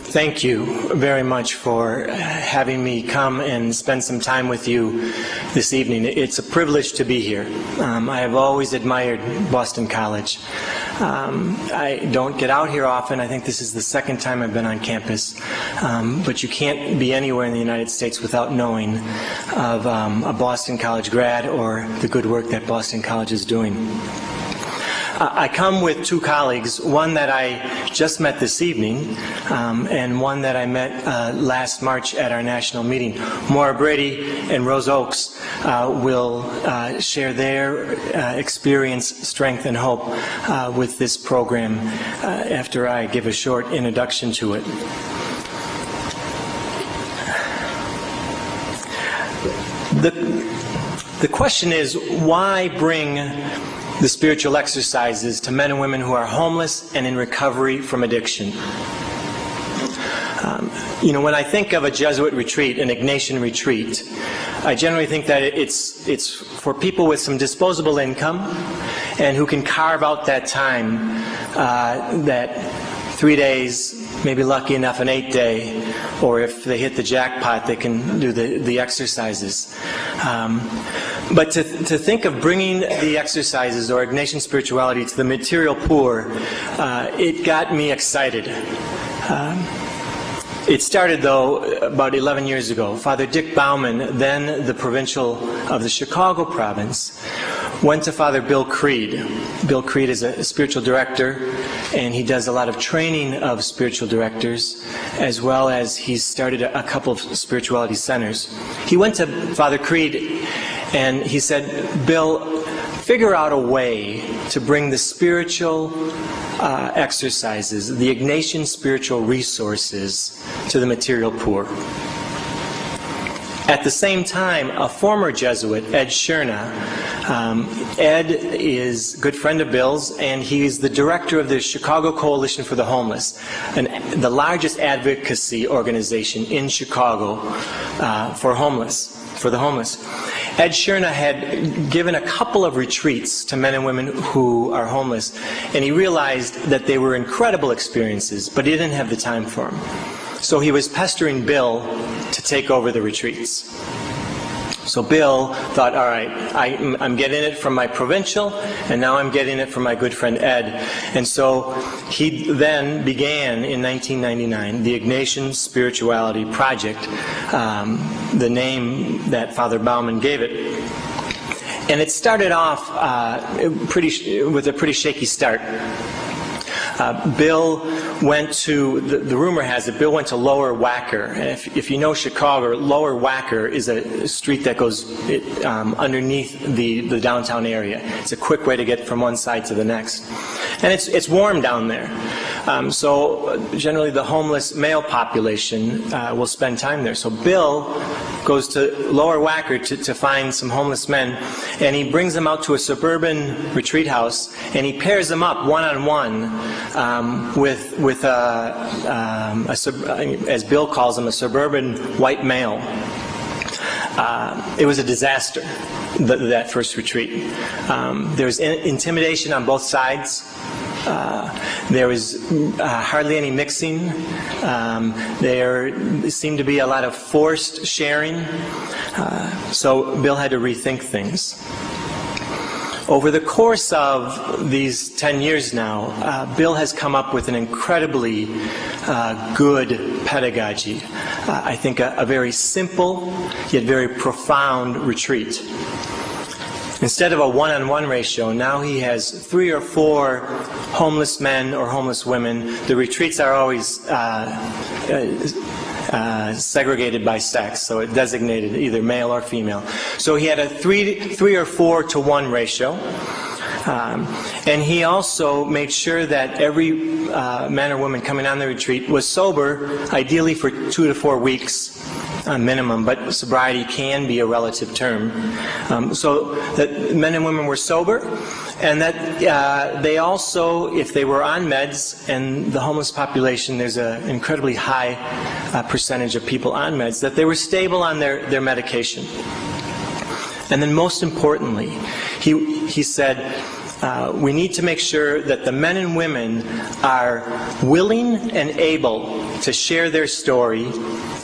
Thank you very much for having me come and spend some time with you this evening. It's a privilege to be here. I have always admired Boston College. I don't get out here often. I think this is the second time I've been on campus. But you can't be anywhere in the United States without knowing of a Boston College grad or the good work that Boston College is doing. I come with two colleagues, one that I just met this evening, and one that I met last March at our national meeting. Maura Brady and Rose Oakes will share their experience, strength, and hope with this program after I give a short introduction to it. The question is, why bring the spiritual exercises to men and women who are homeless and in recovery from addiction? When I think of a Jesuit retreat, an Ignatian retreat, I generally think that it's for people with some disposable income and who can carve out that time, that 3 days, maybe lucky enough an 8th day, or if they hit the jackpot, they can do the exercises. But to think of bringing the exercises or Ignatian spirituality to the material poor, it got me excited. It started, though, about 11 years ago. Father Dick Bauman, then the provincial of the Chicago province, went to Father Bill Creed. Bill Creed is a spiritual director, and he does a lot of training of spiritual directors, as well as he's started a couple of spirituality centers. He went to Father Creed and he said, "Bill, figure out a way to bring the spiritual exercises, the Ignatian spiritual resources, to the material poor." At the same time, a former Jesuit, Ed Scherna, Ed is a good friend of Bill's, and he's the director of the Chicago Coalition for the Homeless, the largest advocacy organization in Chicago for the homeless. Ed Scherna had given a couple of retreats to men and women who are homeless, and he realized that they were incredible experiences, but he didn't have the time for them. So he was pestering Bill to take over the retreats. So Bill thought, all right, I'm getting it from my provincial, and now I'm getting it from my good friend Ed. And so he then began in 1999 the Ignatian Spirituality Project, the name that Father Bauman gave it. And it started off with a pretty shaky start. Bill went to, the rumor has it, Bill went to Lower Wacker. And if you know Chicago, Lower Wacker is a street that goes underneath the downtown area. It's a quick way to get from one side to the next. And it's warm down there. So generally the homeless male population will spend time there. So Bill goes to Lower Wacker to find some homeless men, and he brings them out to a suburban retreat house, and he pairs them up one-on-one with as Bill calls him, a suburban white male. It was a disaster, that first retreat. There was intimidation on both sides. There was hardly any mixing. There seemed to be a lot of forced sharing. So Bill had to rethink things. Over the course of these 10 years now, Bill has come up with an incredibly good pedagogy. I think a very simple yet very profound retreat. Instead of a one-on-one ratio, now he has 3 or 4 homeless men or homeless women. The retreats are always segregated by sex, so it designated either male or female. So he had a 3 or 4 to 1 ratio. And he also made sure that every man or woman coming on the retreat was sober, ideally for 2 to 4 weeks minimum, but sobriety can be a relative term. So that men and women were sober, and that they also, if they were on meds, and the homeless population, there's an incredibly high percentage of people on meds, that they were stable on their medication. And then most importantly, he said, we need to make sure that the men and women are willing and able to share their story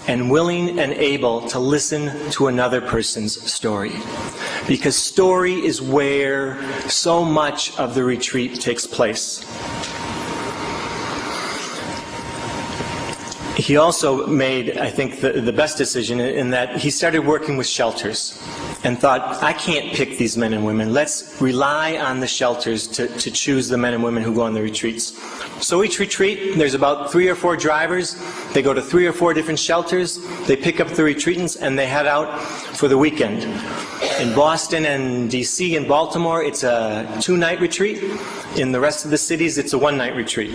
and willing and able to listen to another person's story. Because story is where so much of the retreat takes place. He also made, I think, the best decision in that he started working with shelters and thought, I can't pick these men and women. Let's rely on the shelters to choose the men and women who go on the retreats. So each retreat, there's about 3 or 4 drivers. They go to 3 or 4 different shelters. They pick up the retreatants and they head out for the weekend. In Boston and D.C. and Baltimore, it's a 2-night retreat. In the rest of the cities, it's a 1-night retreat.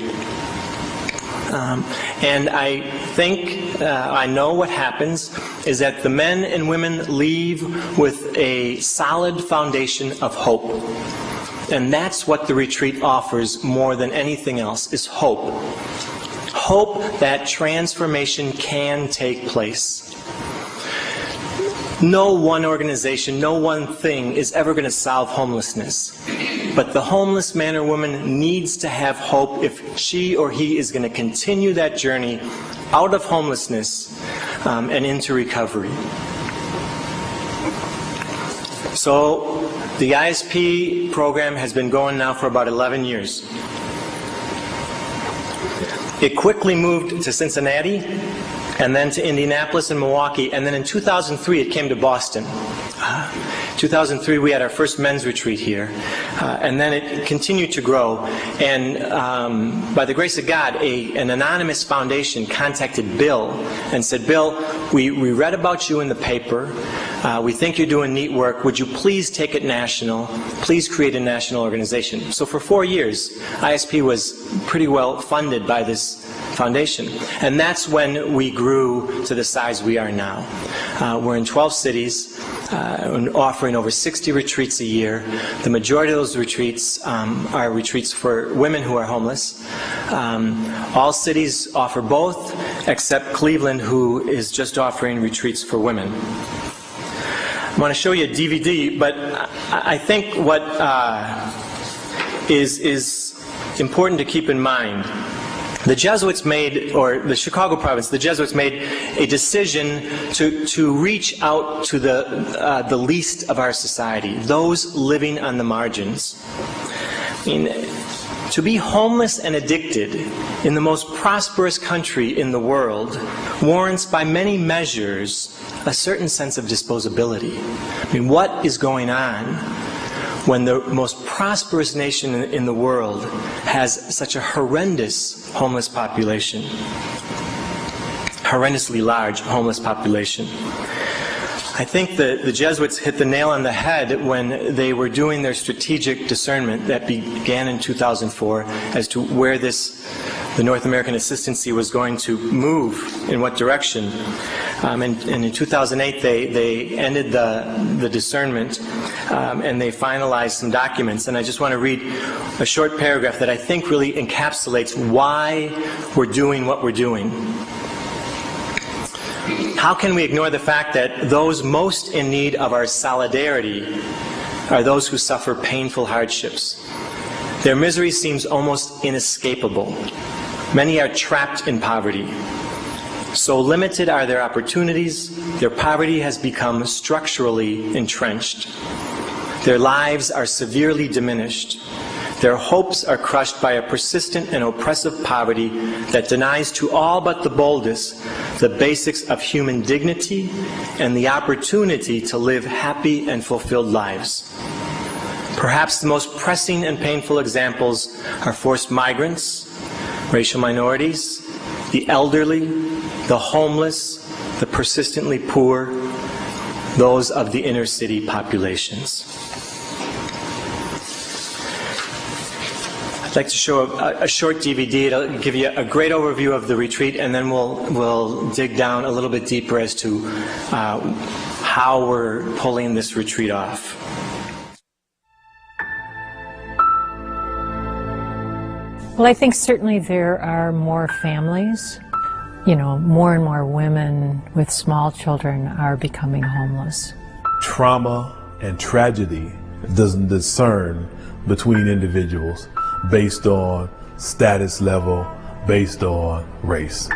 And I think, I know what happens is that the men and women leave with a solid foundation of hope. And that's what the retreat offers more than anything else, is hope. Hope that transformation can take place. No one organization, no one thing is ever going to solve homelessness. But the homeless man or woman needs to have hope if she or he is going to continue that journey out of homelessness and into recovery. So the ISP program has been going now for about 11 years. It quickly moved to Cincinnati, and then to Indianapolis and Milwaukee, and then in 2003 it came to Boston. 2003 we had our first men's retreat here, and then it continued to grow. And by the grace of God, an anonymous foundation contacted Bill and said, Bill, we read about you in the paper. We think you're doing neat work. Would you please take it national? Please create a national organization. So for 4 years, ISP was pretty well funded by this foundation. And that's when we grew to the size we are now. We're in 12 cities, offering over 60 retreats a year. The majority of those retreats are retreats for women who are homeless. All cities offer both, except Cleveland, who is just offering retreats for women. I want to show you a DVD, but I think what is important to keep in mind, the Jesuits made, or the Chicago province, the Jesuits made a decision to reach out to the least of our society, those living on the margins. I mean, to be homeless and addicted in the most prosperous country in the world warrants by many measures a certain sense of disposability. I mean, what is going on when the most prosperous nation in the world has such a horrendous homeless population, horrendously large homeless population? I think the Jesuits hit the nail on the head when they were doing their strategic discernment that began in 2004 as to where the North American Assistancy was going to move, in what direction. And in 2008, they ended the discernment and they finalized some documents. And I just want to read a short paragraph that I think really encapsulates why we're doing what we're doing. How can we ignore the fact that those most in need of our solidarity are those who suffer painful hardships? Their misery seems almost inescapable. Many are trapped in poverty. So limited are their opportunities, their poverty has become structurally entrenched. Their lives are severely diminished. Their hopes are crushed by a persistent and oppressive poverty that denies to all but the boldest the basics of human dignity and the opportunity to live happy and fulfilled lives. Perhaps the most pressing and painful examples are forced migrants, racial minorities, the elderly, the homeless, the persistently poor, those of the inner city populations. I'd like to show a short DVD. It'll give you a great overview of the retreat, and then we'll dig down a little bit deeper as to how we're pulling this retreat off. Well, I think certainly there are more families. You know, more and more women with small children are becoming homeless. Trauma and tragedy doesn't discern between individuals based on status level, based on race.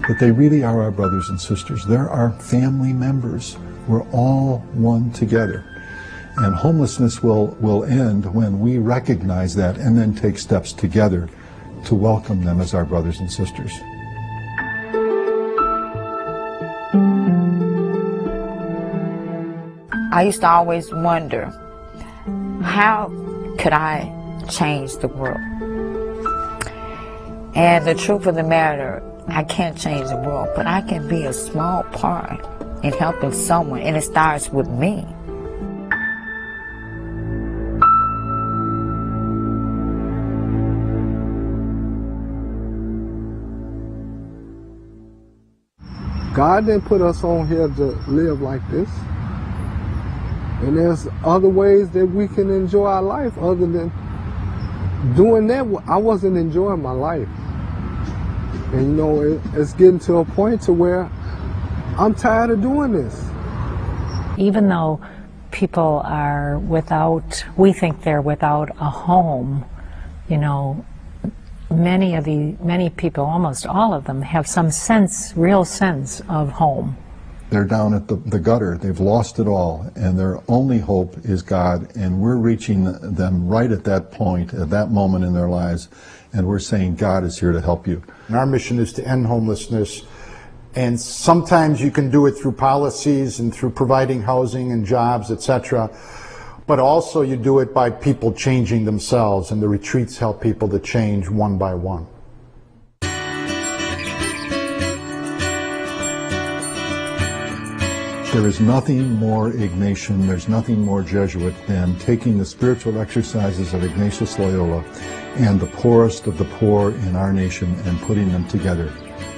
But they really are our brothers and sisters. They're our family members. We're all one together. And homelessness will end when we recognize that and then take steps together to welcome them as our brothers and sisters. I used to always wonder, how could I change the world? And the truth of the matter, I can't change the world, but I can be a small part in helping someone, and it starts with me. God didn't put us on here to live like this. And there's other ways that we can enjoy our life other than doing that. I wasn't enjoying my life. And you know, it's getting to a point to where I'm tired of doing this. Even though people are we think they're without a home, you know, many people, almost all of them, have some real sense of home. They're down at the gutter. They've lost it all, and their only hope is God, and we're reaching them right at that point, at that moment in their lives, and we're saying, God is here to help you. And our mission is to end homelessness, and sometimes you can do it through policies and through providing housing and jobs, etc. But also you do it by people changing themselves, and the retreats help people to change one by one. There is nothing more Ignatian, there's nothing more Jesuit than taking the spiritual exercises of Ignatius Loyola and the poorest of the poor in our nation and putting them together.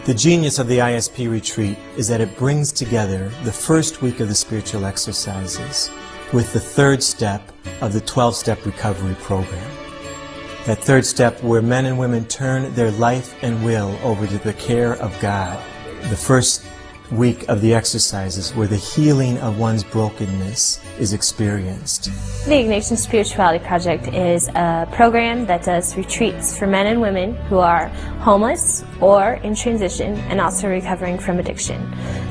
The genius of the ISP retreat is that it brings together the first week of the spiritual exercises with the third step of the 12-step recovery program. That third step where men and women turn their life and will over to the care of God. The first week of the exercises where the healing of one's brokenness is experienced. The Ignatian Spirituality Project is a program that does retreats for men and women who are homeless or in transition and also recovering from addiction.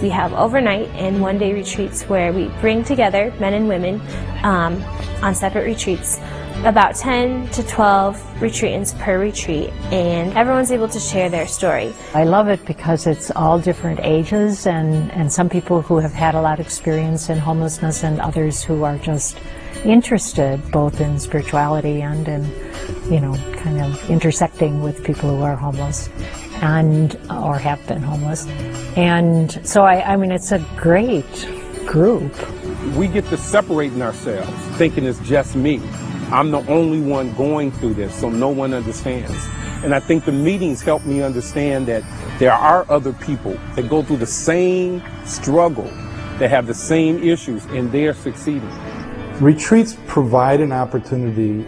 We have overnight and one-day retreats where we bring together men and women on separate retreats, about 10 to 12 retreatants per retreat, and everyone's able to share their story. I love it because it's all different ages and some people who have had a lot of experience in homelessness and others who are just interested both in spirituality and in, you know, kind of intersecting with people who are homeless and or have been homeless. And so I mean, it's a great group. We get to separating ourselves, thinking it's just me. I'm the only one going through this, so no one understands. And I think the meetings help me understand that there are other people that go through the same struggle, that have the same issues, and they're succeeding. Retreats provide an opportunity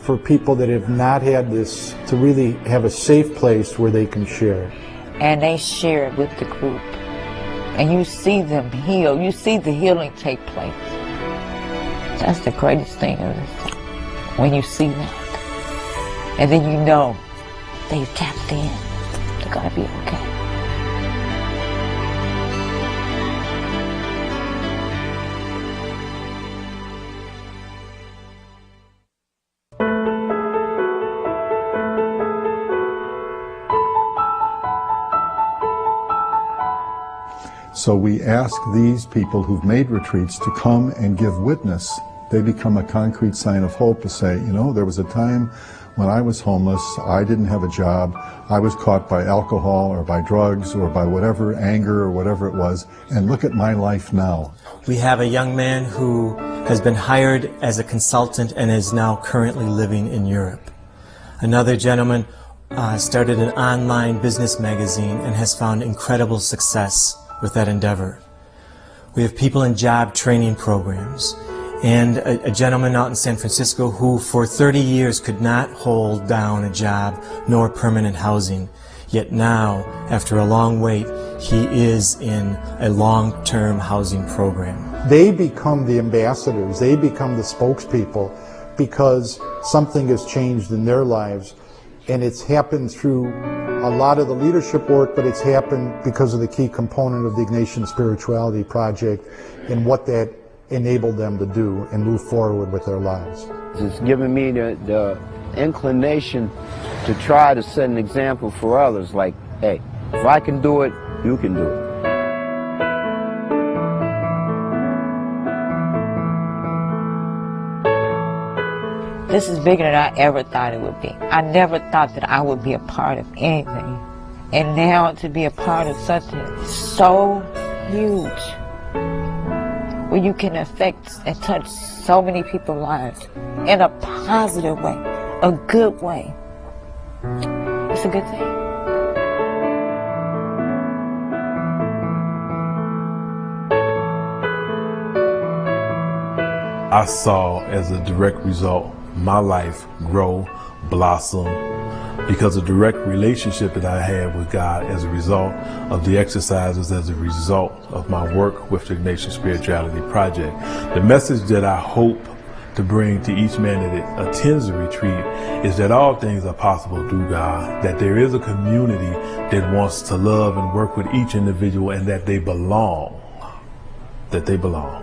for people that have not had this to really have a safe place where they can share. And they share it with the group. And you see them heal. You see the healing take place. That's the greatest thing of this, when you see that. And then you know they've tapped in. They're going to be okay. So we ask these people who've made retreats to come and give witness. They become a concrete sign of hope to say, you know, there was a time when I was homeless, I didn't have a job, I was caught by alcohol or by drugs or by whatever, anger or whatever it was, and look at my life now. We have a young man who has been hired as a consultant and is now currently living in Europe. Another gentleman started an online business magazine and has found incredible success with that endeavor. We have people in job training programs, and a gentleman out in San Francisco who for 30 years could not hold down a job nor permanent housing. yet now, after a long wait, he is in a long-term housing program. They become the ambassadors, they become the spokespeople because something has changed in their lives, and it's happened through a lot of the leadership work, but it's happened because of the key component of the Ignatian Spirituality Project and what that enabled them to do and move forward with their lives. It's given me the inclination to try to set an example for others, like, hey, if I can do it, you can do it. This is bigger than I ever thought it would be. I never thought that I would be a part of anything. And now to be a part of something so huge, where you can affect and touch so many people's lives in a positive way, a good way. It's a good thing. I saw as a direct result my life grow, blossom, because of the direct relationship that I had with God as a result of the exercises, as a result of my work with the Ignatian Spirituality Project. The message that I hope to bring to each man that attends the retreat is that all things are possible through God, that there is a community that wants to love and work with each individual, and that they belong, that they belong.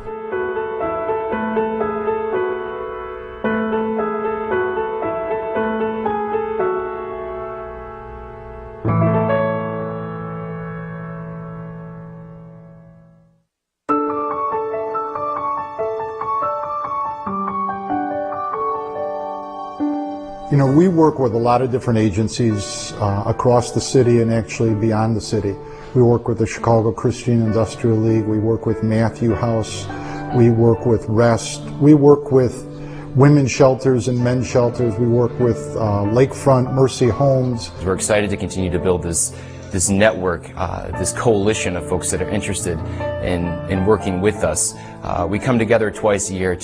You know, we work with a lot of different agencies across the city and actually beyond the city. We work with the Chicago Christian Industrial League, we work with Matthew House, we work with REST, we work with women's shelters and men's shelters, we work with Lakefront Mercy Homes. We're excited to continue to build this network, this coalition of folks that are interested in working with us. We come together twice a year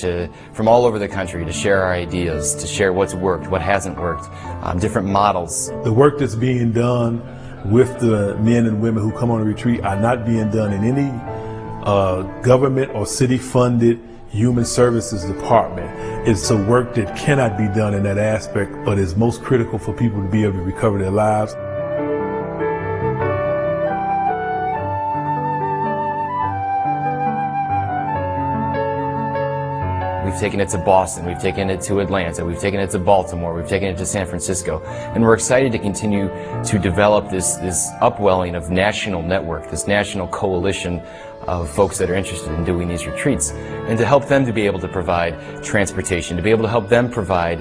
from all over the country to share our ideas, to share what's worked, what hasn't worked, different models. The work that's being done with the men and women who come on a retreat are not being done in any government or city-funded human services department. It's a work that cannot be done in that aspect, but is most critical for people to be able to recover their lives. We've taken it to Boston, we've taken it to Atlanta, we've taken it to Baltimore, we've taken it to San Francisco, and we're excited to continue to develop this upwelling of national network, this national coalition of folks that are interested in doing these retreats, and to help them to be able to provide transportation, to be able to help them provide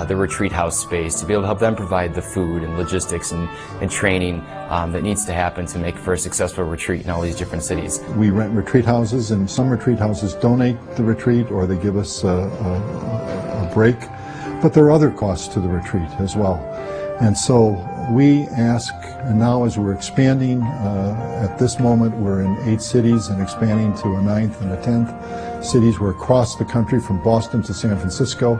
the retreat house space, to be able to help them provide the food and logistics and training that needs to happen to make for a successful retreat in all these different cities. We rent retreat houses, and some retreat houses donate the retreat or they give us a break, but there are other costs to the retreat as well. And so we ask, and now as we're expanding, at this moment we're in 8 cities and expanding to a 9th and a 10th cities. We're across the country from Boston to San Francisco.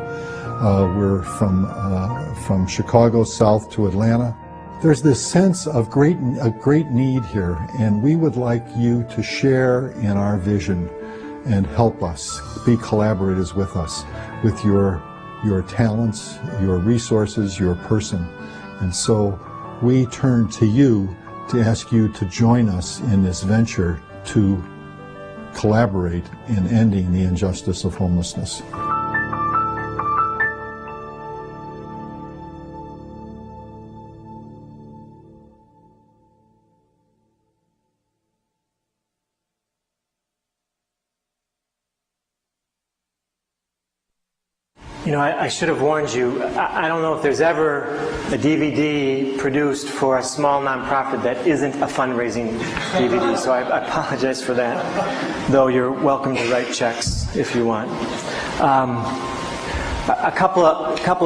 We're from Chicago south to Atlanta. There's this sense of a great need here, and we would like you to share in our vision and help us, be collaborators with us, with your talents, your resources, your person. And so we turn to you to ask you to join us in this venture to collaborate in ending the injustice of homelessness. You know, I should have warned you. I don't know if there's ever a DVD produced for a small nonprofit that isn't a fundraising DVD, so I apologize for that, though you're welcome to write checks if you want. A couple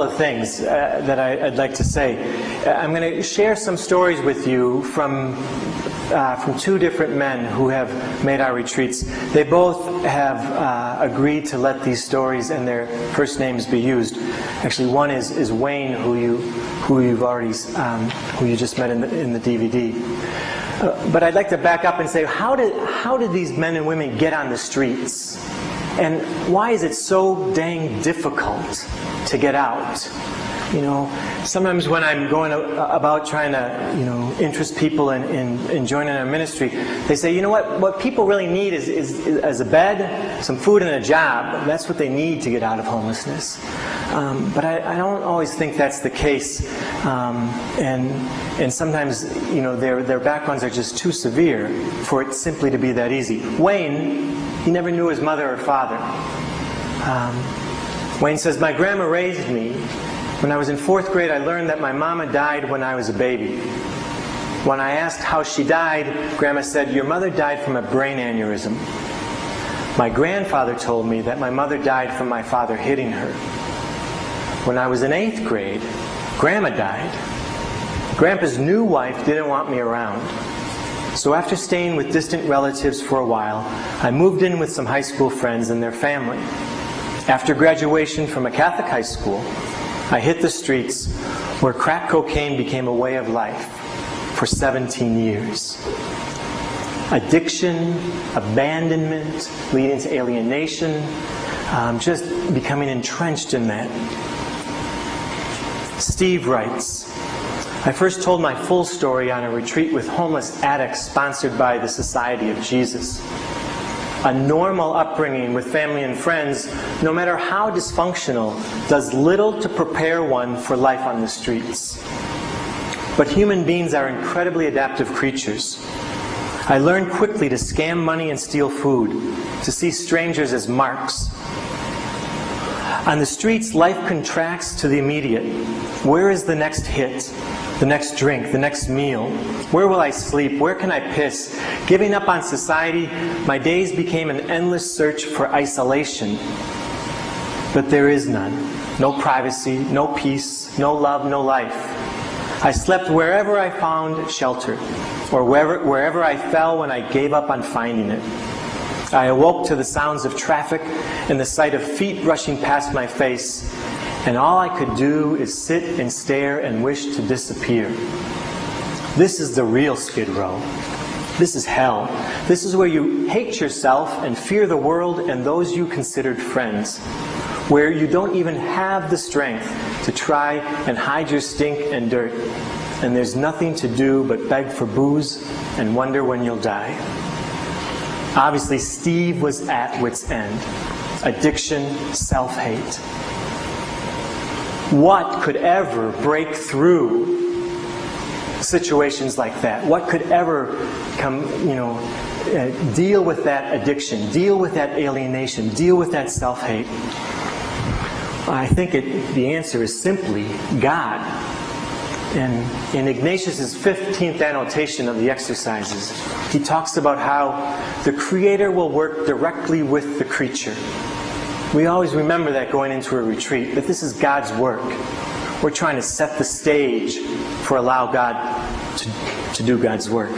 of things that I'd like to say. I'm going to share some stories with you from from two different men who have made our retreats. They both have agreed to let these stories and their first names be used. Actually, one is Wayne, who you've already who you just met in the DVD. But I'd like to back up and say, how did these men and women get on the streets? And why is it so dang difficult to get out? You know, sometimes when I'm going about trying to, you know, interest people in joining our ministry, they say, you know what people really need is a bed, some food, and a job. That's what they need to get out of homelessness. But I don't always think that's the case. And sometimes, you know, their backgrounds are just too severe for it simply to be that easy. Wayne, he never knew his mother or father. Wayne says, my grandma raised me. When I was in 4th grade, I learned that my mama died when I was a baby. When I asked how she died, Grandma said, your mother died from a brain aneurysm. My grandfather told me that my mother died from my father hitting her. When I was in 8th grade, Grandma died. Grandpa's new wife didn't want me around. So after staying with distant relatives for a while, I moved in with some high school friends and their family. After graduation from a Catholic high school, I hit the streets where crack cocaine became a way of life for 17 years. Addiction, abandonment, leading to alienation, just becoming entrenched in that. Steve writes, I first told my full story on a retreat with homeless addicts sponsored by the Society of Jesus. A normal upbringing with family and friends, no matter how dysfunctional, does little to prepare one for life on the streets. But human beings are incredibly adaptive creatures. I learned quickly to scam money and steal food, to see strangers as marks. On the streets, life contracts to the immediate. Where is the next hit? The next drink, the next meal? Where will I sleep? Where can I piss? Giving up on society, my days became an endless search for isolation. But there is none. No privacy, no peace, no love, no life. I slept wherever I found shelter, or wherever I fell when I gave up on finding it. I awoke to the sounds of traffic and the sight of feet rushing past my face, and all I could do is sit and stare and wish to disappear. This is the real Skid Row. This is hell. This is where you hate yourself and fear the world and those you considered friends. Where you don't even have the strength to try and hide your stink and dirt. And there's nothing to do but beg for booze and wonder when you'll die. Obviously, Steve was at wit's end. Addiction, self-hate. What could ever break through situations like that? What could ever deal with that addiction, deal with that alienation, deal with that self-hate? I think the answer is simply God. And in Ignatius' 15th annotation of the exercises, he talks about how the Creator will work directly with the creature. We always remember that going into a retreat, that this is God's work. We're trying to set the stage for allow God to do God's work.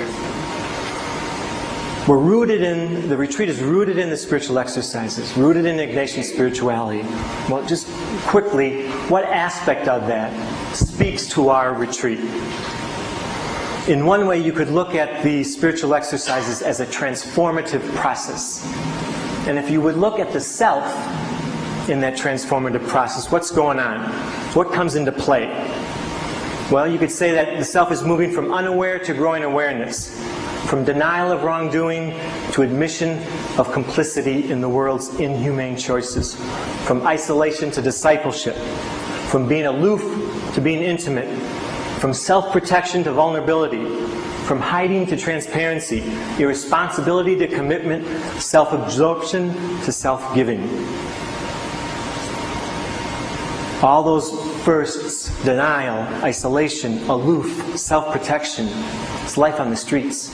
The retreat is rooted in the spiritual exercises, rooted in Ignatian spirituality. Well, just quickly, what aspect of that speaks to our retreat? In one way, you could look at the spiritual exercises as a transformative process. And if you would look at the self in that transformative process, what's going on? What comes into play? Well, you could say that the self is moving from unaware to growing awareness, from denial of wrongdoing to admission of complicity in the world's inhumane choices, from isolation to discipleship, from being aloof to being intimate, from self-protection to vulnerability, from hiding to transparency, irresponsibility to commitment, self-absorption to self-giving. All those firsts, denial, isolation, aloof, self-protection, it's life on the streets.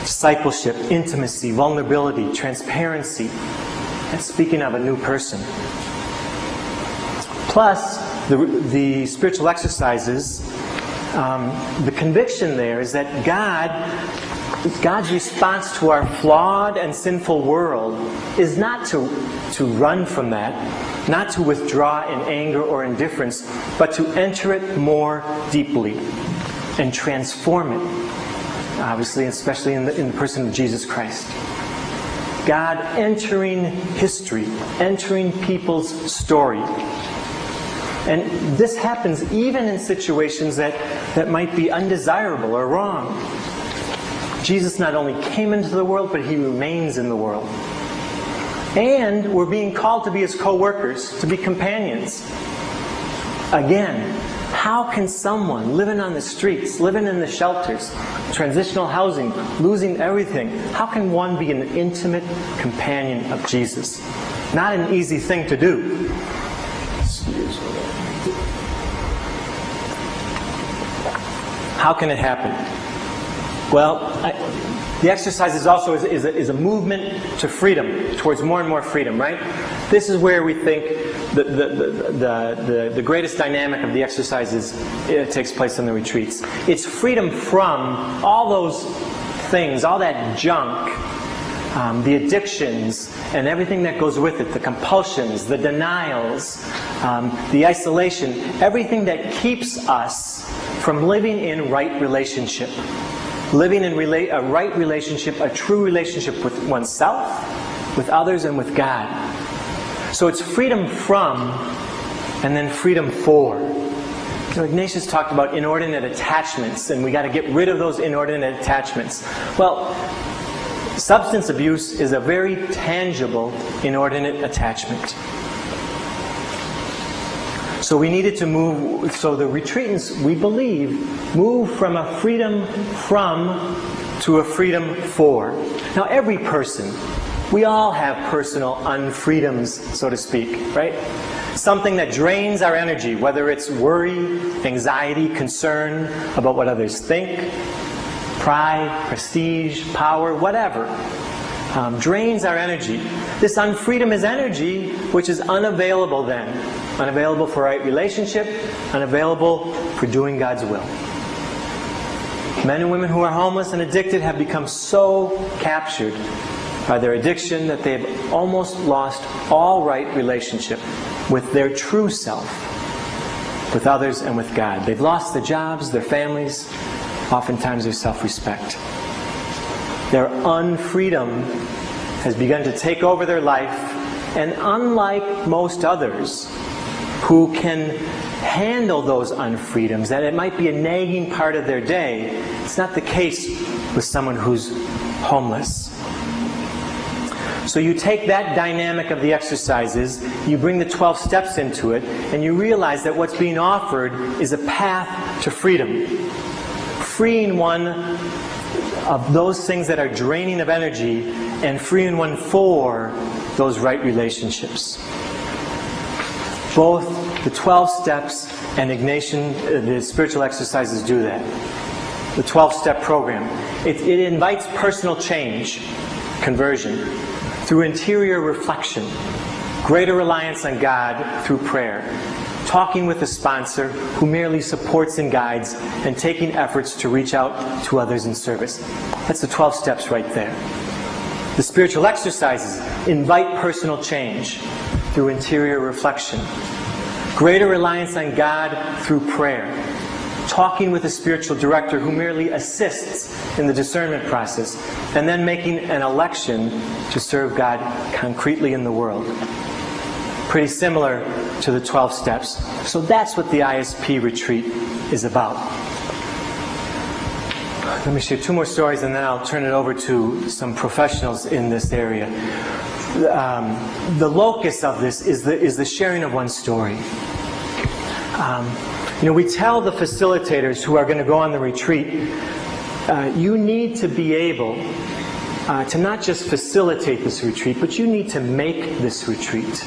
Discipleship, intimacy, vulnerability, transparency, that's speaking of a new person. Plus, the spiritual exercises the conviction there is that God's response to our flawed and sinful world is not to run from that, not to withdraw in anger or indifference, but to enter it more deeply and transform it, obviously, especially in the person of Jesus Christ. God entering history, entering people's story. And this happens even in situations that might be undesirable or wrong. Jesus not only came into the world, but He remains in the world. And we're being called to be His co-workers, to be companions. Again, how can someone living on the streets, living in the shelters, transitional housing, losing everything, how can one be an intimate companion of Jesus? Not an easy thing to do. How can it happen? Well, the exercise is also is a movement to freedom, towards more and more freedom, right? This is where we think the greatest dynamic of the exercises takes place in the retreats. It's freedom from all those things, all that junk, the addictions and everything that goes with it, the compulsions, the denials, the isolation, everything that keeps us from living in right relationship. Living in a right relationship, a true relationship with oneself, with others, and with God. So it's freedom from, and then freedom for. So Ignatius talked about inordinate attachments, and we got to get rid of those inordinate attachments. Well, substance abuse is a very tangible inordinate attachment. So we needed to move, so the retreatants, we believe, move from a freedom from to a freedom for. Now every person, we all have personal unfreedoms, so to speak, right? Something that drains our energy, whether it's worry, anxiety, concern about what others think, pride, prestige, power, whatever. Drains our energy. This unfreedom is energy which is unavailable then. Unavailable for right relationship, unavailable for doing God's will. Men and women who are homeless and addicted have become so captured by their addiction that they have almost lost all right relationship with their true self, with others and with God. They've lost their jobs, their families, oftentimes their self-respect. Their unfreedom has begun to take over their life, and unlike most others who can handle those unfreedoms, that it might be a nagging part of their day, it's not the case with someone who's homeless. So you take that dynamic of the exercises, you bring the 12 steps into it, and you realize that what's being offered is a path to freedom. Freeing one of those things that are draining of energy, and freeing one for those right relationships. Both the 12 steps and Ignatian, the spiritual exercises do that. The 12-step program. It invites personal change, conversion, through interior reflection, greater reliance on God through prayer, talking with a sponsor who merely supports and guides, and taking efforts to reach out to others in service. That's the 12 steps right there. The spiritual exercises invite personal change through interior reflection, greater reliance on God through prayer, talking with a spiritual director who merely assists in the discernment process, and then making an election to serve God concretely in the world. Pretty similar to the 12 steps. So that's what the ISP retreat is about. Let me share two more stories and then I'll turn it over to some professionals in this area. The locus of this is the sharing of one story. We tell the facilitators who are going to go on the retreat, you need to be able to not just facilitate this retreat, but you need to make this retreat.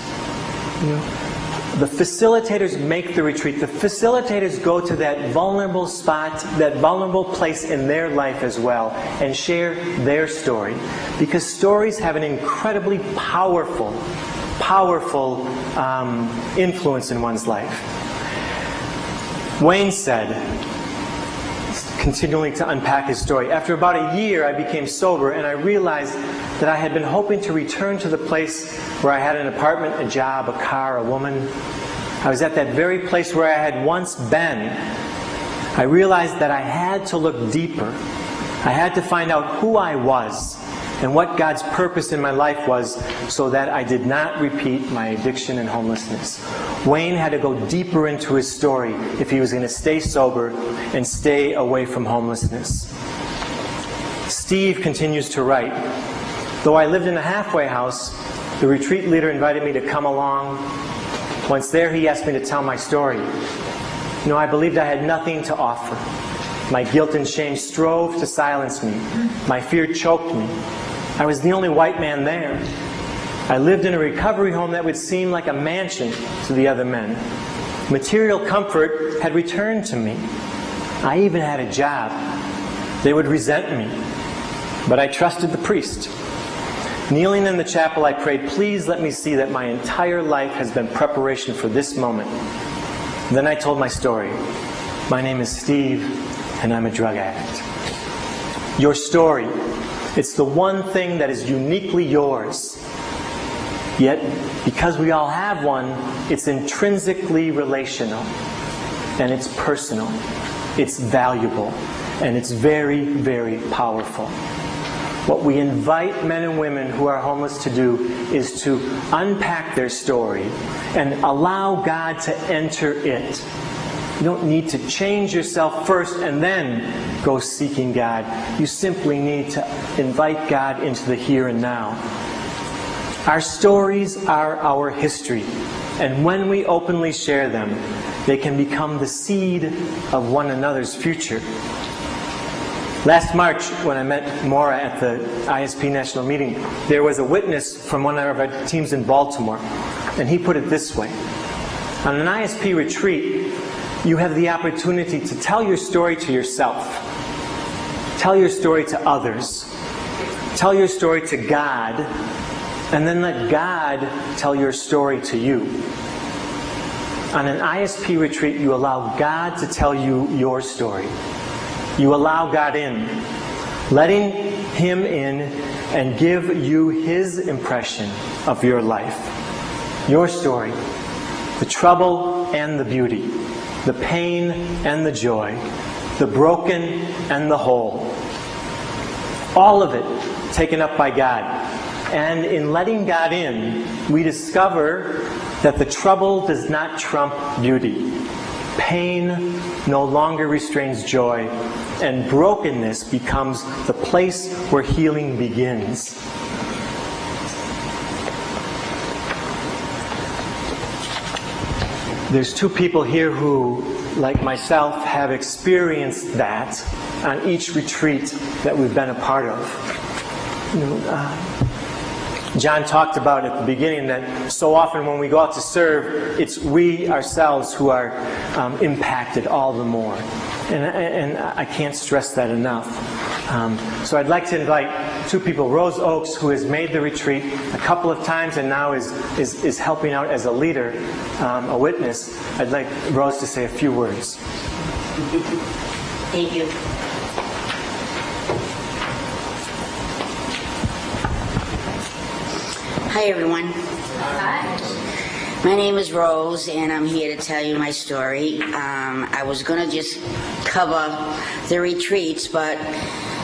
The facilitators make the retreat. The facilitators go to that vulnerable spot, that vulnerable place in their life as well, and share their story. Because stories have an incredibly powerful influence in one's life. Wayne said, continuing to unpack his story. After about a year, I became sober, and I realized that I had been hoping to return to the place where I had an apartment, a job, a car, a woman. I was at that very place where I had once been. I realized that I had to look deeper. I had to find out who I was and what God's purpose in my life was, so that I did not repeat my addiction and homelessness. Wayne had to go deeper into his story if he was going to stay sober and stay away from homelessness. Steve continues to write, though I lived in a halfway house, the retreat leader invited me to come along. Once there, he asked me to tell my story. You know, I believed I had nothing to offer. My guilt and shame strove to silence me. My fear choked me. I was the only white man there. I lived in a recovery home that would seem like a mansion to the other men. Material comfort had returned to me. I even had a job. They would resent me. But I trusted the priest. Kneeling in the chapel, I prayed, please let me see that my entire life has been preparation for this moment. Then I told my story. My name is Steve, and I'm a drug addict. Your story, it's the one thing that is uniquely yours. Yet, because we all have one, it's intrinsically relational, and it's personal, it's valuable, and it's very, very powerful. What we invite men and women who are homeless to do is to unpack their story and allow God to enter it. You don't need to change yourself first and then go seeking God. You simply need to invite God into the here and now. Our stories are our history, and when we openly share them, they can become the seed of one another's future. Last March, when I met Maura at the ISP National Meeting, there was a witness from one of our teams in Baltimore, and he put it this way. On an ISP retreat, you have the opportunity to tell your story to yourself, tell your story to others, tell your story to God, and then let God tell your story to you. On an ISP retreat, you allow God to tell you your story. You allow God in, letting Him in and give you His impression of your life. Your story, the trouble and the beauty, the pain and the joy, the broken and the whole. All of it taken up by God. And in letting God in, we discover that the trouble does not trump beauty. Pain no longer restrains joy, and brokenness becomes the place where healing begins. There's two people here who, like myself, have experienced that on each retreat that we've been a part of. You know, John talked about at the beginning that so often when we go out to serve, it's we ourselves who are impacted all the more. And I can't stress that enough. So I'd like to invite two people, Rose Oakes, who has made the retreat a couple of times and now is helping out as a leader, a witness. I'd like Rose to say a few words. Thank you. Hi, everyone. Hi. My name is Rose, and I'm here to tell you my story. I was going to just cover the retreats, but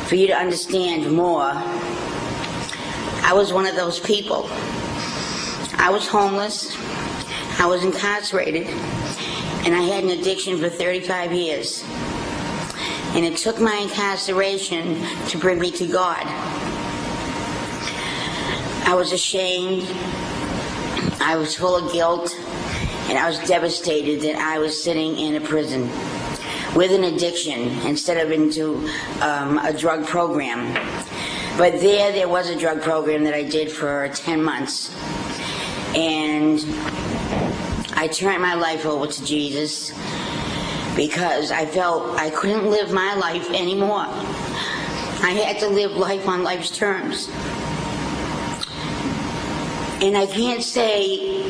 for you to understand more, I was one of those people. I was homeless, I was incarcerated, and I had an addiction for 35 years. And it took my incarceration to bring me to God. I was ashamed, I was full of guilt, and I was devastated that I was sitting in a prison with an addiction instead of into a drug program. But there was a drug program that I did for 10 months. And I turned my life over to Jesus because I felt I couldn't live my life anymore. I had to live life on life's terms. And I can't say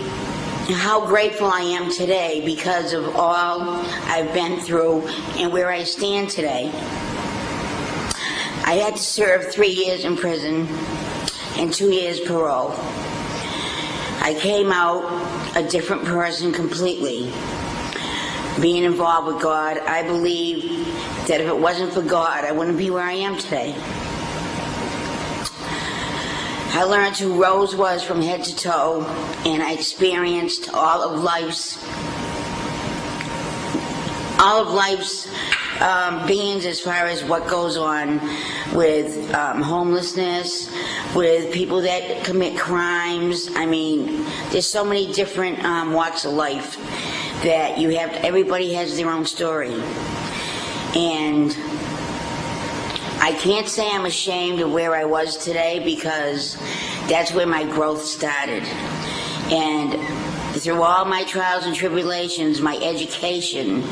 how grateful I am today because of all I've been through and where I stand today. I had to serve 3 years in prison and 2 years parole. I came out a different person completely. Being involved with God, I believe that if it wasn't for God, I wouldn't be where I am today. I learned who Rose was from head to toe, and I experienced all of life's beings as far as what goes on with homelessness, with people that commit crimes. I mean, there's so many different walks of life that you have. Everybody has their own story, and I can't say I'm ashamed of where I was today because that's where my growth started. And through all my trials and tribulations, my education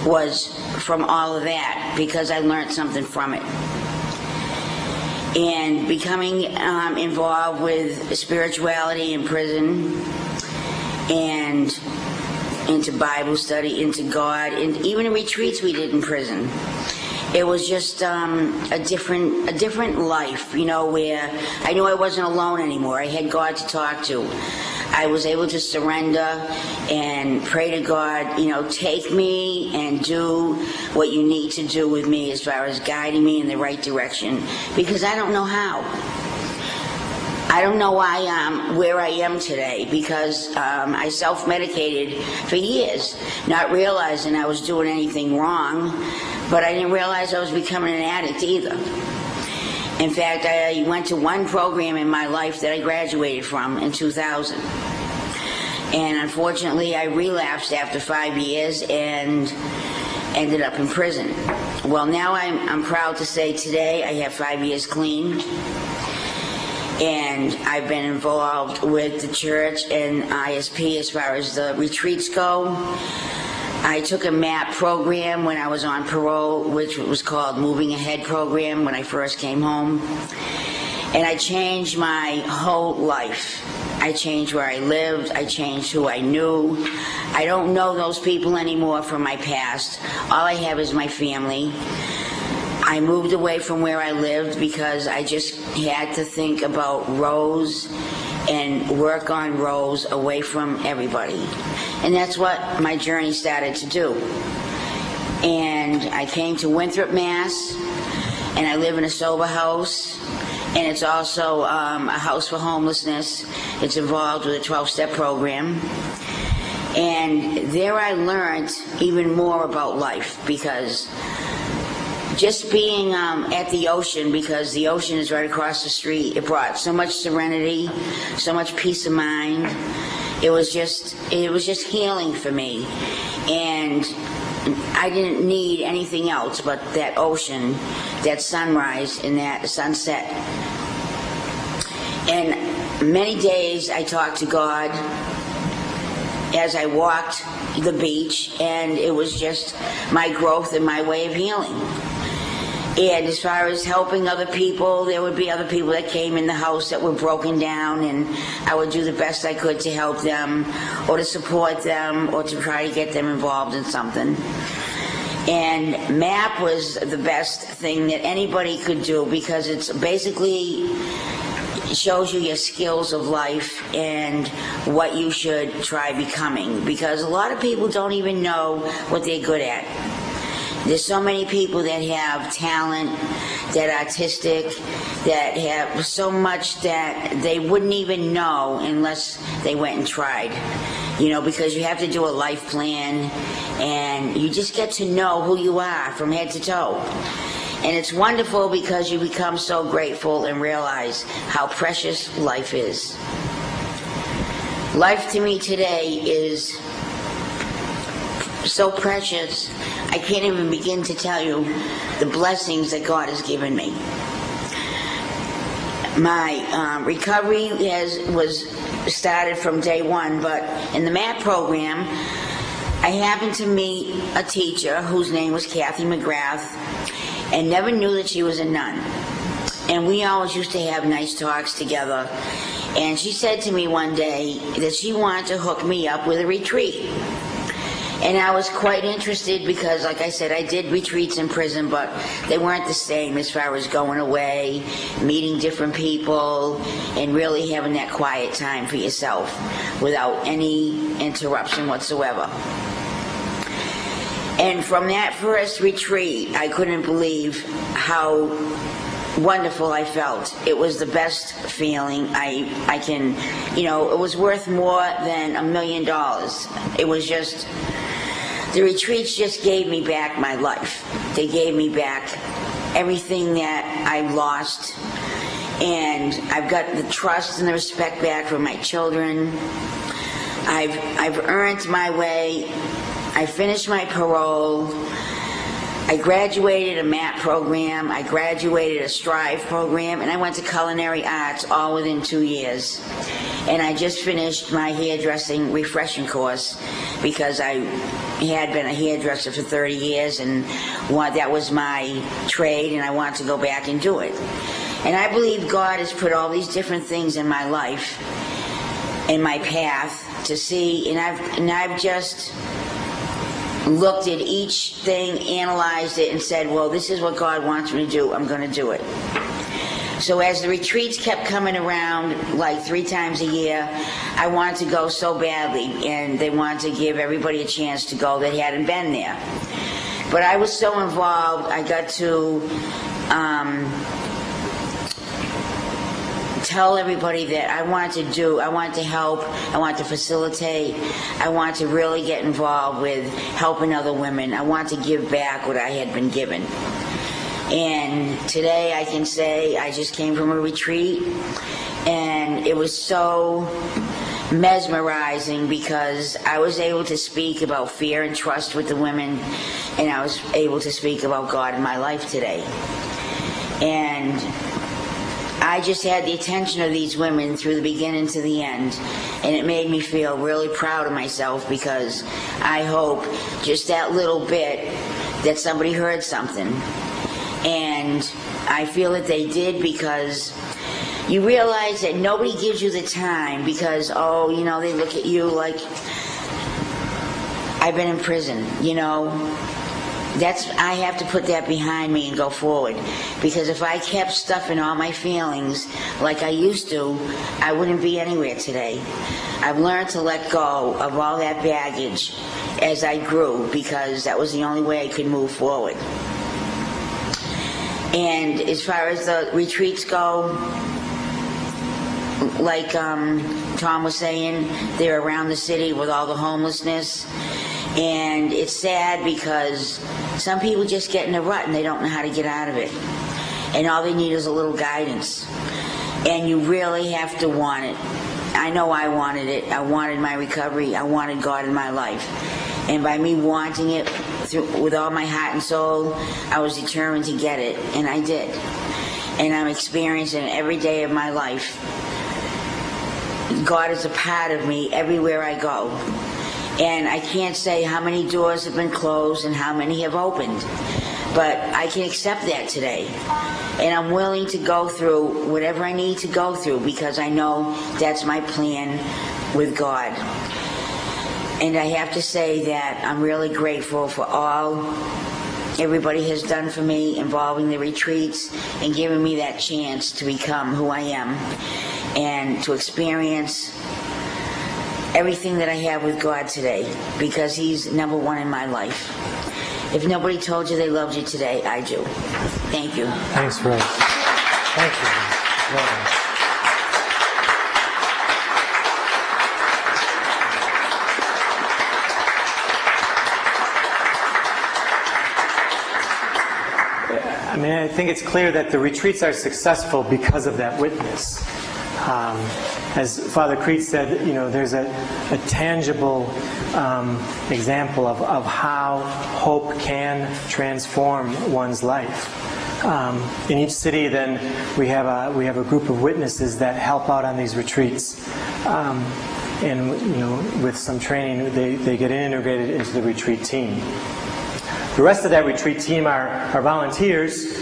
was from all of that because I learned something from it. And becoming involved with spirituality in prison and into Bible study, into God, and even the retreats we did in prison. It was just a different life, you know, where I knew I wasn't alone anymore. I had God to talk to. I was able to surrender and pray to God, you know, take me and do what you need to do with me as far as guiding me in the right direction, because I don't know how. I don't know why I'm where I am today, because I self-medicated for years, not realizing I was doing anything wrong, but I didn't realize I was becoming an addict either. In fact, I went to one program in my life that I graduated from in 2000. And unfortunately, I relapsed after 5 years and ended up in prison. Well, now I'm proud to say today I have 5 years clean. And I've been involved with the church and ISP as far as the retreats go. I took a MAP program when I was on parole, which was called Moving Ahead program when I first came home. And I changed my whole life. I changed where I lived. I changed who I knew. I don't know those people anymore from my past. All I have is my family. I moved away from where I lived because I just had to think about Rose and work on Rose away from everybody. And that's what my journey started to do. And I came to Winthrop, Mass, and I live in a sober house, and it's also a house for homelessness. It's involved with a 12-step program. And there I learned even more about life, because just being at the ocean, because the ocean is right across the street, it brought so much serenity, so much peace of mind. It was just healing for me, and I didn't need anything else but that ocean, that sunrise, and that sunset. And many days I talked to God as I walked the beach, and it was just my growth and my way of healing. And as far as helping other people, there would be other people that came in the house that were broken down, and I would do the best I could to help them or to support them or to try to get them involved in something. And MAP was the best thing that anybody could do, because it's basically shows you your skills of life and what you should try becoming, because a lot of people don't even know what they're good at. There's so many people that have talent, that are artistic, that have so much that they wouldn't even know unless they went and tried. You know, because you have to do a life plan, and you just get to know who you are from head to toe. And it's wonderful because you become so grateful and realize how precious life is. Life to me today is so precious, I can't even begin to tell you the blessings that God has given me. My recovery was started from day one, but in the MAP program, I happened to meet a teacher whose name was Kathy McGrath, and never knew that she was a nun. And we always used to have nice talks together. And she said to me one day that she wanted to hook me up with a retreat. And I was quite interested because, like I said, I did retreats in prison, but they weren't the same as far as going away, meeting different people, and really having that quiet time for yourself without any interruption whatsoever. And from that first retreat, I couldn't believe how wonderful I felt. It was the best feeling I can, it was worth more than $1 million. It was just, the retreats just gave me back my life. They gave me back everything that I lost, and I've got the trust and the respect back from my children. I've earned my way. I finished my parole. I graduated a MAP program, I graduated a STRIVE program, and I went to culinary arts all within 2 years. And I just finished my hairdressing refreshing course because I had been a hairdresser for 30 years and that was my trade, and I wanted to go back and do it. And I believe God has put all these different things in my life, in my path to see, and I've just looked at each thing, analyzed it, and said, well, this is what God wants me to do, I'm going to do it. So as the retreats kept coming around like 3 times a year, I wanted to go so badly, and they wanted to give everybody a chance to go that hadn't been there. But I was so involved, I got to tell everybody that I wanted to help, I wanted to facilitate, I wanted to really get involved with helping other women. I wanted to give back what I had been given. And today I can say I just came from a retreat, and it was so mesmerizing because I was able to speak about fear and trust with the women, and I was able to speak about God in my life today. And I just had the attention of these women through the beginning to the end, and it made me feel really proud of myself because I hope just that little bit that somebody heard something. And I feel that they did, because you realize that nobody gives you the time because, they look at you like, I've been in prison, I have to put that behind me and go forward, because if I kept stuffing all my feelings like I used to, I wouldn't be anywhere today. I've learned to let go of all that baggage as I grew, because that was the only way I could move forward. And as far as the retreats go, like Tom was saying, they're around the city with all the homelessness. And it's sad because some people just get in a rut and they don't know how to get out of it. And all they need is a little guidance. And you really have to want it. I know I wanted it. I wanted my recovery. I wanted God in my life. And by me wanting it with all my heart and soul, I was determined to get it. And I did. And I'm experiencing it every day of my life. God is a part of me everywhere I go. And I can't say how many doors have been closed and how many have opened. But I can accept that today. And I'm willing to go through whatever I need to go through, because I know that's my plan with God. And I have to say that I'm really grateful for all everybody has done for me involving the retreats and giving me that chance to become who I am and to experience everything that I have with God today, because He's number one in my life. If nobody told you they loved you today, I do. Thank you. Thanks, Rose. Thank you. I think it's clear that the retreats are successful because of that witness. As Father Creed said, there's a tangible example of how hope can transform one's life. In each city, then, we have a group of witnesses that help out on these retreats, and with some training, they get integrated into the retreat team. The rest of that retreat team are volunteers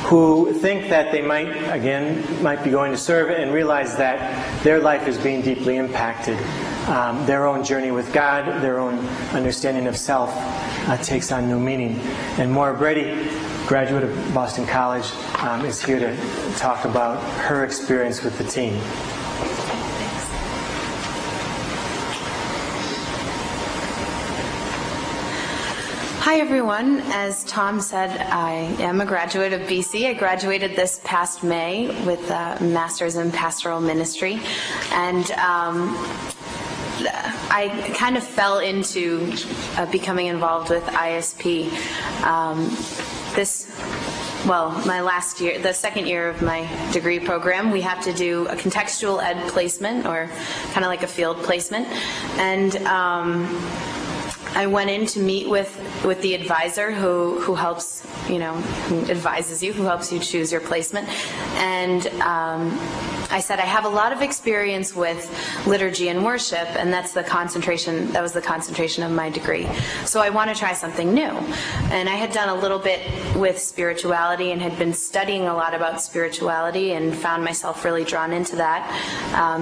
who think that they might be going to serve and realize that their life is being deeply impacted. Their own journey with God, their own understanding of self takes on new meaning. And Maura Brady, graduate of Boston College, is here to talk about her experience with the team. Hi everyone. As Tom said, I am a graduate of BC. I graduated this past May with a Master's in Pastoral Ministry, and I kind of fell into becoming involved with ISP. My last year, the second year of my degree program, we have to do a contextual ed placement, or kind of like a field placement, and I went in to meet with the advisor who helps, who advises you, who helps you choose your placement. And I said, I have a lot of experience with liturgy and worship, and that was the concentration of my degree. So I want to try something new. And I had done a little bit with spirituality and had been studying a lot about spirituality and found myself really drawn into that.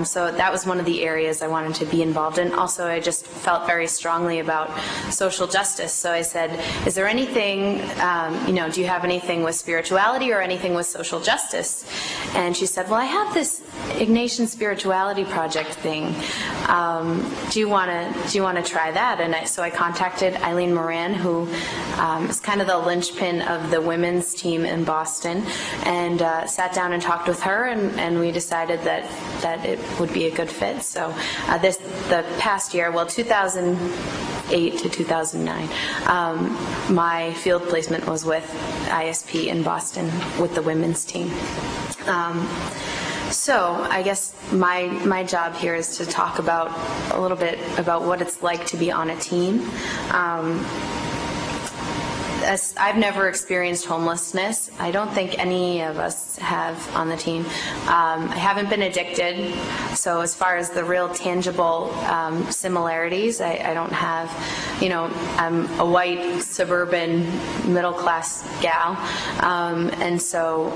So that was one of the areas I wanted to be involved in. Also, I just felt very strongly about social justice. So I said, is there anything, do you have anything with spirituality or anything with social justice? And she said, well, I have this Ignatian spirituality project thing. Do you want to try that? And so I contacted Eileen Moran, who is kind of the linchpin of the women's team in Boston, and sat down and talked with her, and we decided that it would be a good fit. So the past year, 2008 to 2009, my field placement was with ISP in Boston with the women's team. So I guess my job here is to talk about a little bit about what it's like to be on a team. I've never experienced homelessness. I don't think any of us have on the team. I haven't been addicted, so as far as the real tangible similarities, I don't have, I'm a white, suburban, middle-class gal, and so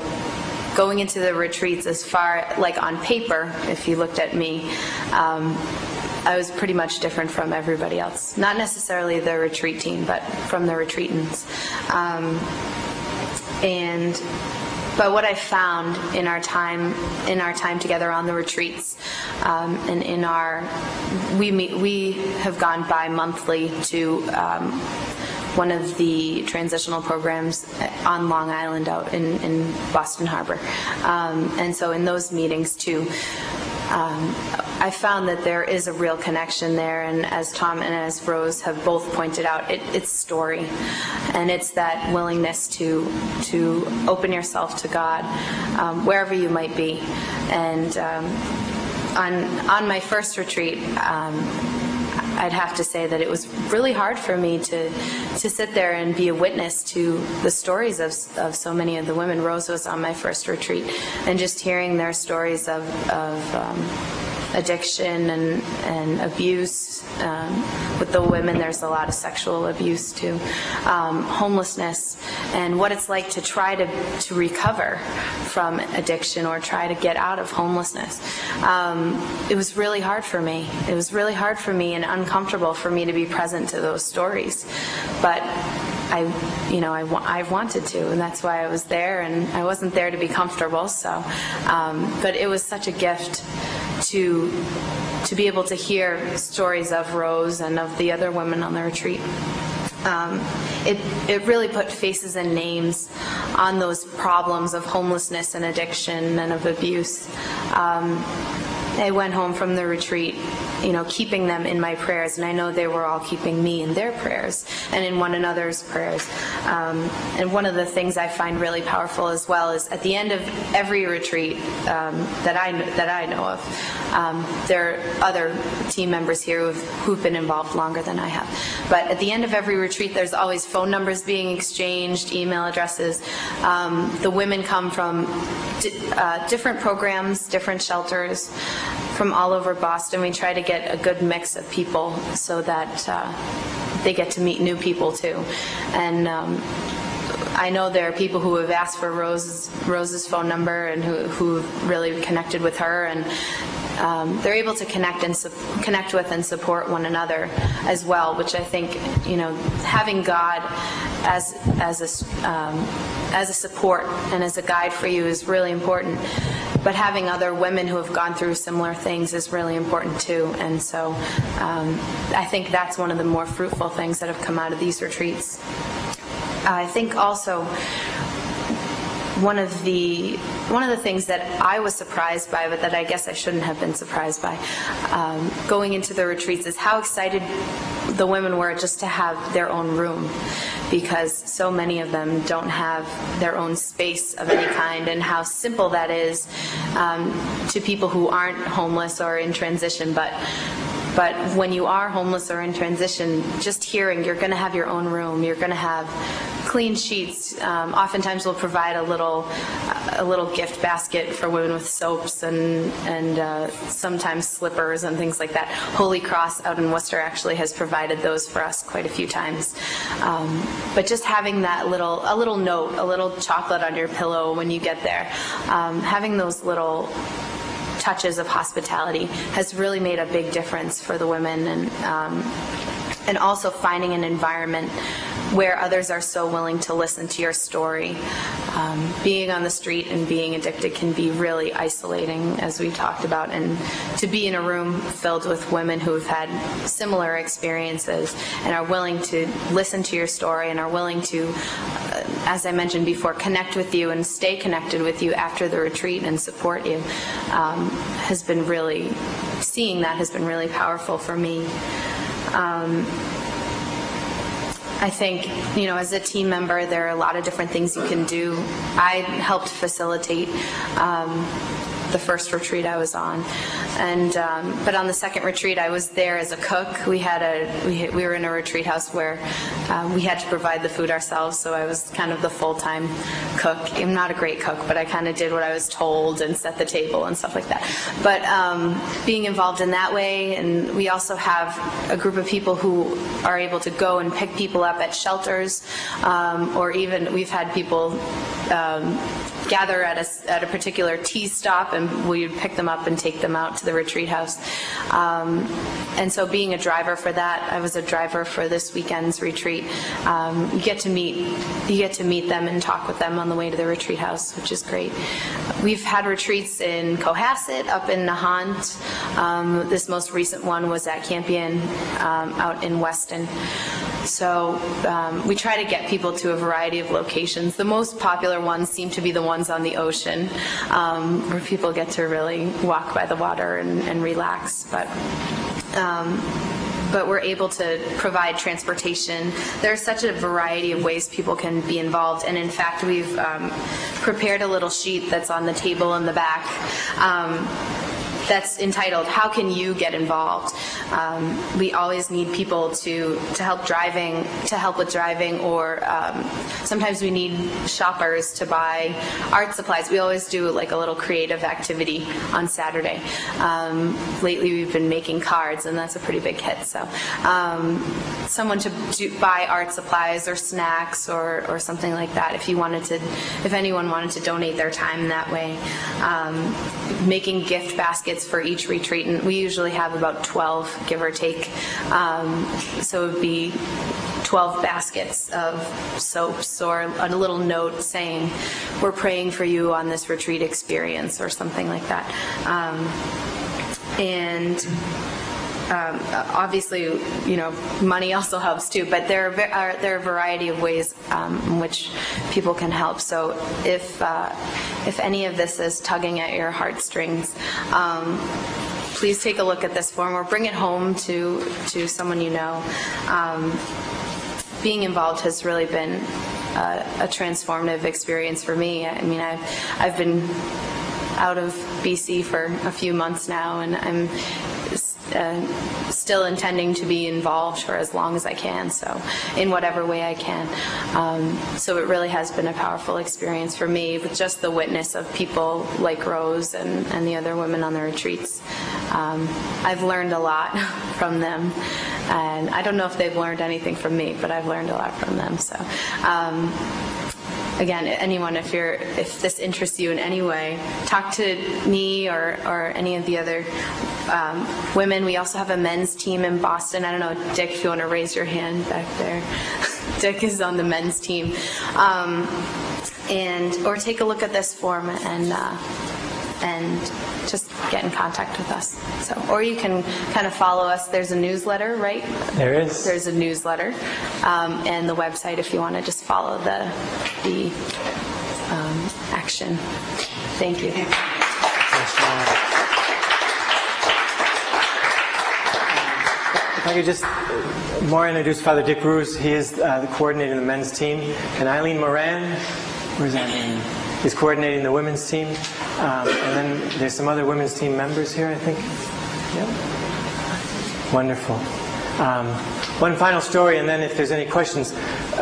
going into the retreats, as far, like on paper, if you looked at me, I was pretty much different from everybody else. Not necessarily the retreat team, but from the retreatants. But what I found in our time together on the retreats, and we have gone bi-monthly to one of the transitional programs on Long Island out in Boston Harbor. And so in those meetings too, I found that there is a real connection there, and as Tom and as Rose have both pointed out, it's story, and it's that willingness to open yourself to God wherever you might be. And on my first retreat, I'd have to say that it was really hard for me to sit there and be a witness to the stories of so many of the women. Rose was on my first retreat, and just hearing their stories of addiction and abuse. With the women, there's a lot of sexual abuse too. Homelessness, and what it's like to try to recover from addiction or try to get out of homelessness. It was really hard for me. It was really hard for me and uncomfortable for me to be present to those stories. But I wanted to, and that's why I was there, and I wasn't there to be comfortable, so, but it was such a gift to be able to hear stories of Rose and of the other women on the retreat. It really put faces and names on those problems of homelessness and addiction and of abuse. I went home from the retreat, keeping them in my prayers, and I know they were all keeping me in their prayers and in one another's prayers. And one of the things I find really powerful as well is at the end of every retreat that I know of, there are other team members here who've been involved longer than I have. But at the end of every retreat, there's always phone numbers being exchanged, email addresses. The women come from different programs, different shelters, from all over Boston. We try to get a good mix of people so that they get to meet new people too. And I know there are people who have asked for Rose's phone number and who really connected with her, and they're able to connect with and support one another as well, which I think, having God as a support and as a guide for you is really important. But having other women who have gone through similar things is really important too. And so I think that's one of the more fruitful things that have come out of these retreats. I think also one of the things that I was surprised by, but that I guess I shouldn't have been surprised by, going into the retreats, is how excited the women were just to have their own room, because so many of them don't have their own space of any kind, and how simple that is to people who aren't homeless or in transition. But when you are homeless or in transition, just hearing you're going to have your own room, you're going to have clean sheets. Oftentimes we'll provide a little gift basket for women with soaps and sometimes slippers and things like that. Holy Cross out in Worcester actually has provided those for us quite a few times. But just having that a little note, a little chocolate on your pillow when you get there, having those little touches of hospitality has really made a big difference for the women, and also finding an environment where others are so willing to listen to your story. Being on the street and being addicted can be really isolating, as we talked about, and to be in a room filled with women who have had similar experiences and are willing to listen to your story and are willing to, as I mentioned before, connect with you and stay connected with you after the retreat and support you, seeing that has been really powerful for me. I think, as a team member, there are a lot of different things you can do. I helped facilitate the first retreat I was on, but on the second retreat I was there as a cook. We were in a retreat house where we had to provide the food ourselves, so I was kind of the full-time cook. I'm not a great cook, but I kind of did what I was told and set the table and stuff like that. But being involved in that way, and we also have a group of people who are able to go and pick people up at shelters, or even we've had people gather at a particular tea stop, and we would pick them up and take them out to the retreat house. And so being a driver for that, I was a driver for this weekend's retreat. You get to meet them and talk with them on the way to the retreat house, which is great. We've had retreats in Cohasset, up in Nahant. This most recent one was at Campion out in Weston. So we try to get people to a variety of locations. The most popular ones seem to be the ones on the ocean, where people get to really walk by the water and relax. But we're able to provide transportation. There's such a variety of ways people can be involved, and in fact we've prepared a little sheet that's on the table in the back that's entitled, "How can you get involved?" We always need people to help with driving, or sometimes we need shoppers to buy art supplies. We always do like a little creative activity on Saturday. Lately we've been making cards, and that's a pretty big hit. So someone to buy art supplies or snacks or something like that, if anyone wanted to donate their time that way. Making gift baskets for each retreat, and we usually have about 12, give or take. So it would be 12 baskets of soaps, or a little note saying, "We're praying for you on this retreat experience," or something like that. Obviously, money also helps too, but there are a variety of ways in which people can help. So if any of this is tugging at your heartstrings, please take a look at this form or bring it home to someone you know. Being involved has really been a transformative experience for me. I mean, I've been out of BC for a few months now, and I'm still intending to be involved for as long as I can, so in whatever way I can. So it really has been a powerful experience for me with just the witness of people like Rose and the other women on the retreats. I've learned a lot from them, and I don't know if they've learned anything from me, but I've learned a lot from them. So again, anyone, if this interests you in any way, talk to me or any of the other women. We also have a men's team in Boston. I don't know, Dick, if you want to raise your hand back there. Dick is on the men's team. Or take a look at this form and just get in contact with us. So, or you can kind of follow us. There's a newsletter, right? There is. There's a newsletter, and the website if you want to just follow the action. Thank you. If I could just more introduce Father Dick Roos. He is the coordinator of the men's team, and Eileen Moran. Where's Eileen? He's coordinating the women's team. And then there's some other women's team members here, I think. Yeah. Wonderful. One final story, and then if there's any questions.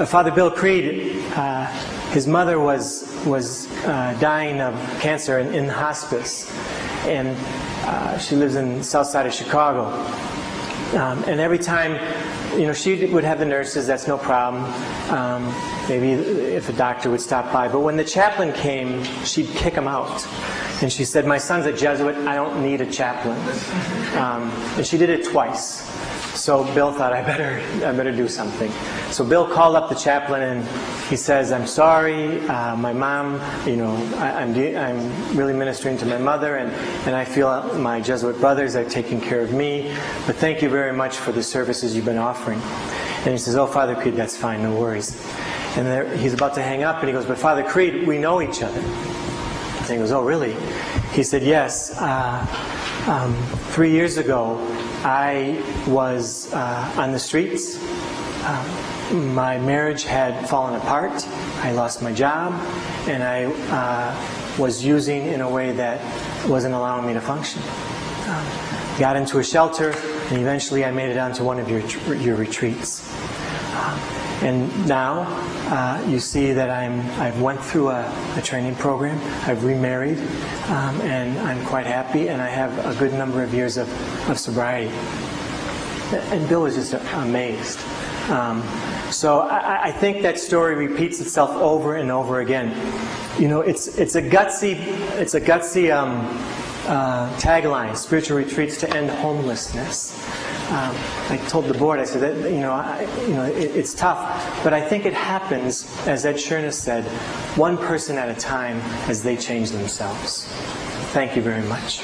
Father Bill Creed, his mother was dying of cancer in hospice. And she lives in the south side of Chicago. And every time, she would have the nurses, that's no problem. Maybe if a doctor would stop by. But when the chaplain came, she'd kick him out. And she said, "My son's a Jesuit, I don't need a chaplain." And she did it twice. So Bill thought, I better do something. So Bill called up the chaplain and he says, "I'm sorry, my mom, I'm really ministering to my mother, and I feel my Jesuit brothers are taking care of me, but thank you very much for the services you've been offering." And he says, "Oh, Father Creed, that's fine, no worries." And he's about to hang up, and he goes, "But Father Creed, we know each other." And he goes, "Oh, really?" He said, "Yes. 3 years ago, I was on the streets. My marriage had fallen apart. I lost my job, and I was using in a way that wasn't allowing me to function. Got into a shelter, and eventually I made it onto one of your retreats. And now you see that I've went through a training program. I've remarried, and I'm quite happy, and I have a good number of years of sobriety." And Bill was just amazed. So I think that story repeats itself over and over again. It's a gutsy tagline: spiritual retreats to end homelessness. I told the board, I said that it's tough, but I think it happens, as Ed Sherna said, one person at a time as they change themselves. Thank you very much.